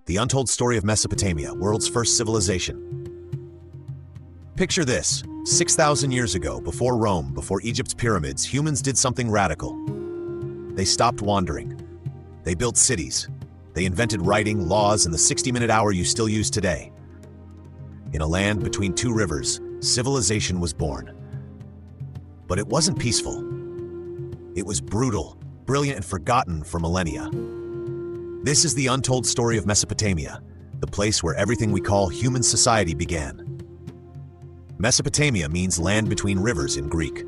The Untold Story of Mesopotamia, world's first civilization. Picture this: 6,000 years ago, before Rome, before Egypt's pyramids, humans did something radical. They stopped wandering. They built cities. They invented writing, laws, and the 60-minute hour you still use today. In a land between two rivers, civilization was born. But it wasn't peaceful. It was brutal, brilliant, and forgotten for millennia. This is the untold story of Mesopotamia, the place where everything we call human society began. Mesopotamia means land between rivers in Greek.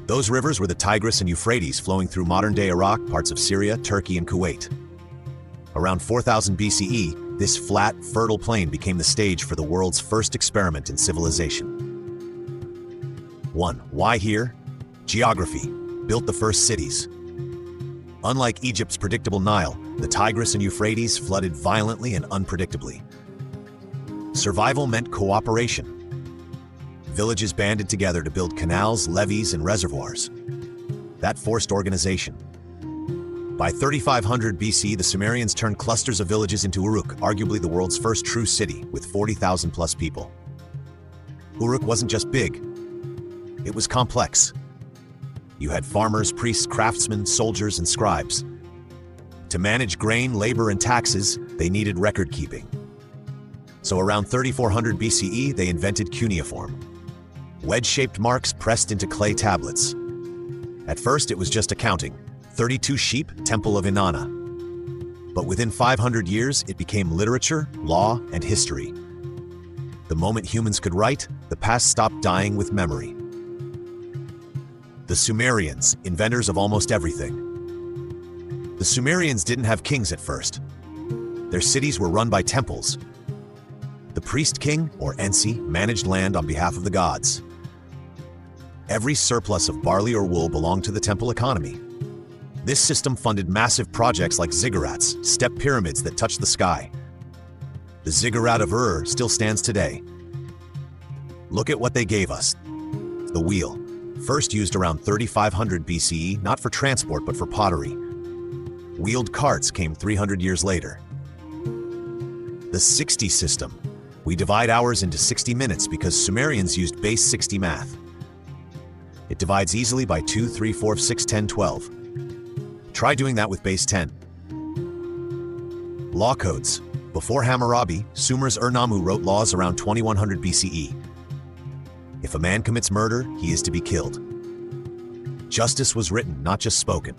Those rivers were the Tigris and Euphrates, flowing through modern-day Iraq, parts of Syria, Turkey, and Kuwait. Around 4000 BCE, this flat, fertile plain became the stage for the world's first experiment in civilization. 1. Why here? Geography built the first cities. Unlike Egypt's predictable Nile, the Tigris and Euphrates flooded violently and unpredictably. Survival meant cooperation. Villages banded together to build canals, levees, and reservoirs. That forced organization. By 3500 BC, the Sumerians turned clusters of villages into Uruk, arguably the world's first true city, with 40,000 plus people. Uruk wasn't just big, it was complex. You had farmers, priests, craftsmen, soldiers, and scribes. To manage grain, labor, and taxes, they needed record keeping. So around 3400 BCE, they invented cuneiform. Wedge-shaped marks pressed into clay tablets. At first, it was just accounting. 32 sheep, Temple of Inanna. But within 500 years, it became literature, law, and history. The moment humans could write, the past stopped dying with memory. The Sumerians, inventors of almost everything. The Sumerians didn't have kings at first. Their cities were run by temples. The priest king, or Ensi, managed land on behalf of the gods. Every surplus of barley or wool belonged to the temple economy. This system funded massive projects like ziggurats, step pyramids that touched the sky. The ziggurat of Ur still stands today. Look at what they gave us. The wheel, first used around 3500 BCE, not for transport but for pottery. Wheeled carts came 300 years later. The 60 system. We divide hours into 60 minutes because Sumerians used base 60 math. It divides easily by 2, 3, 4, 6, 10, 12. Try doing that with base 10. Law codes. Before Hammurabi, Sumer's Ur-Nammu wrote laws around 2100 BCE. If a man commits murder, he is to be killed. Justice was written, not just spoken.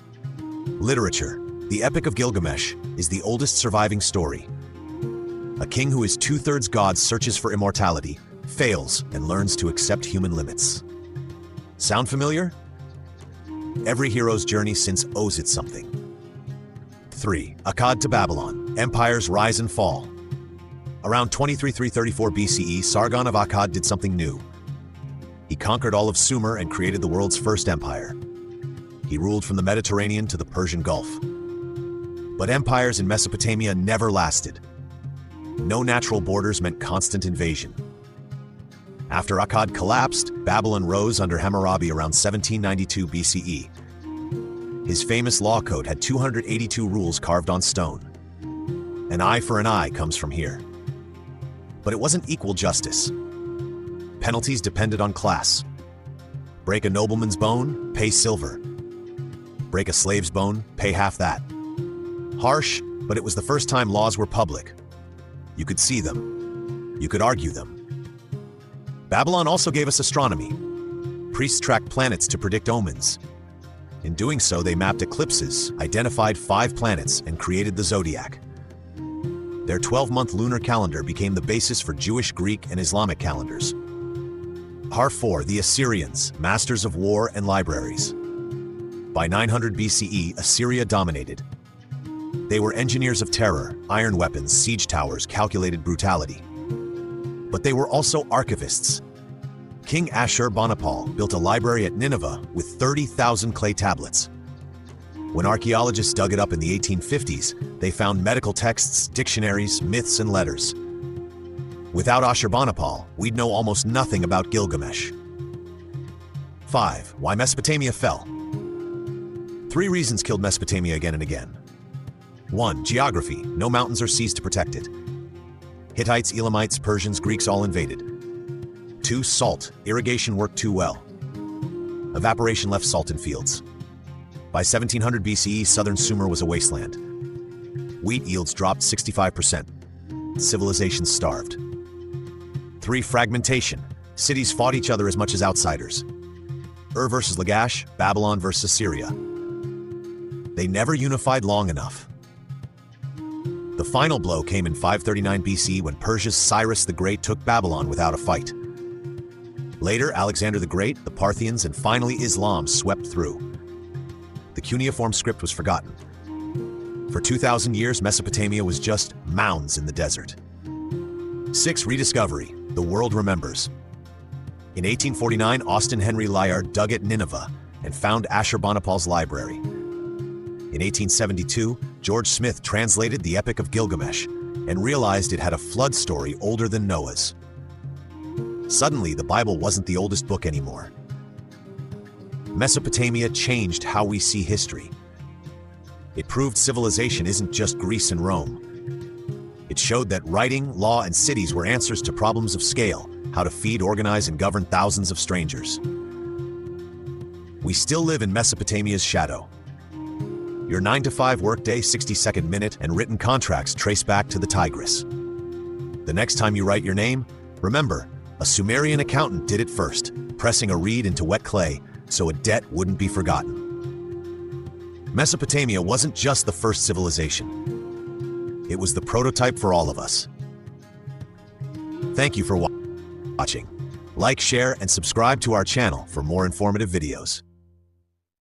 Literature. The Epic of Gilgamesh is the oldest surviving story. A king who is 2/3 God searches for immortality, fails, and learns to accept human limits. Sound familiar? Every hero's journey since owes it something. 3. Akkad to Babylon. Empires rise and fall. Around 2334 BCE, Sargon of Akkad did something new. He conquered all of Sumer and created the world's first empire. He ruled from the Mediterranean to the Persian Gulf. But empires in Mesopotamia never lasted. No natural borders meant constant invasion. After Akkad collapsed, Babylon rose under Hammurabi around 1792 BCE. His famous law code had 282 rules carved on stone. An eye for an eye comes from here. But it wasn't equal justice. Penalties depended on class. Break a nobleman's bone, pay silver. Break a slave's bone, pay half that. Harsh, but it was the first time laws were public. You could see them. You could argue them. Babylon also gave us astronomy. Priests tracked planets to predict omens. In doing so, they mapped eclipses, identified 5 planets, and created the zodiac. Their 12-month lunar calendar became the basis for Jewish, Greek, and Islamic calendars. Har 4, the Assyrians, masters of war and libraries. By 900 BCE, Assyria dominated. They were engineers of terror, iron weapons, siege towers, calculated brutality. But they were also archivists. King Ashur-banipal built a library at Nineveh with 30,000 clay tablets. When archaeologists dug it up in the 1850s, they found medical texts, dictionaries, myths, and letters. Without Ashur-banipal, we'd know almost nothing about Gilgamesh. 5. Why Mesopotamia fell. 3 reasons killed Mesopotamia again and again. 1. Geography. No mountains or seas to protect it. Hittites, Elamites, Persians, Greeks all invaded. 2. Salt. Irrigation worked too well. Evaporation left salt in fields. By 1700 BCE, southern Sumer was a wasteland. Wheat yields dropped 65%. Civilization starved. 3. Fragmentation. Cities fought each other as much as outsiders. Ur versus Lagash, Babylon versus Assyria. They never unified long enough. The final blow came in 539 BC when Persia's Cyrus the Great took Babylon without a fight. Later, Alexander the Great, the Parthians, and finally Islam swept through. The cuneiform script was forgotten. For 2,000 years, Mesopotamia was just mounds in the desert. 6. Rediscovery. The world remembers. In 1849, Austin Henry Layard dug at Nineveh and found Ashurbanipal's library. In 1872, George Smith translated the Epic of Gilgamesh and realized it had a flood story older than Noah's. Suddenly, the Bible wasn't the oldest book anymore. Mesopotamia changed how we see history. It proved civilization isn't just Greece and Rome. It showed that writing, law, and cities were answers to problems of scale, how to feed, organize, and govern thousands of strangers. We still live in Mesopotamia's shadow. Your 9-to-5 workday, 60-second minute, and written contracts trace back to the Tigris. The next time you write your name, remember, a Sumerian accountant did it first, pressing a reed into wet clay so a debt wouldn't be forgotten. Mesopotamia wasn't just the first civilization. It was the prototype for all of us. Thank you for watching. Like, share, and subscribe to our channel for more informative videos.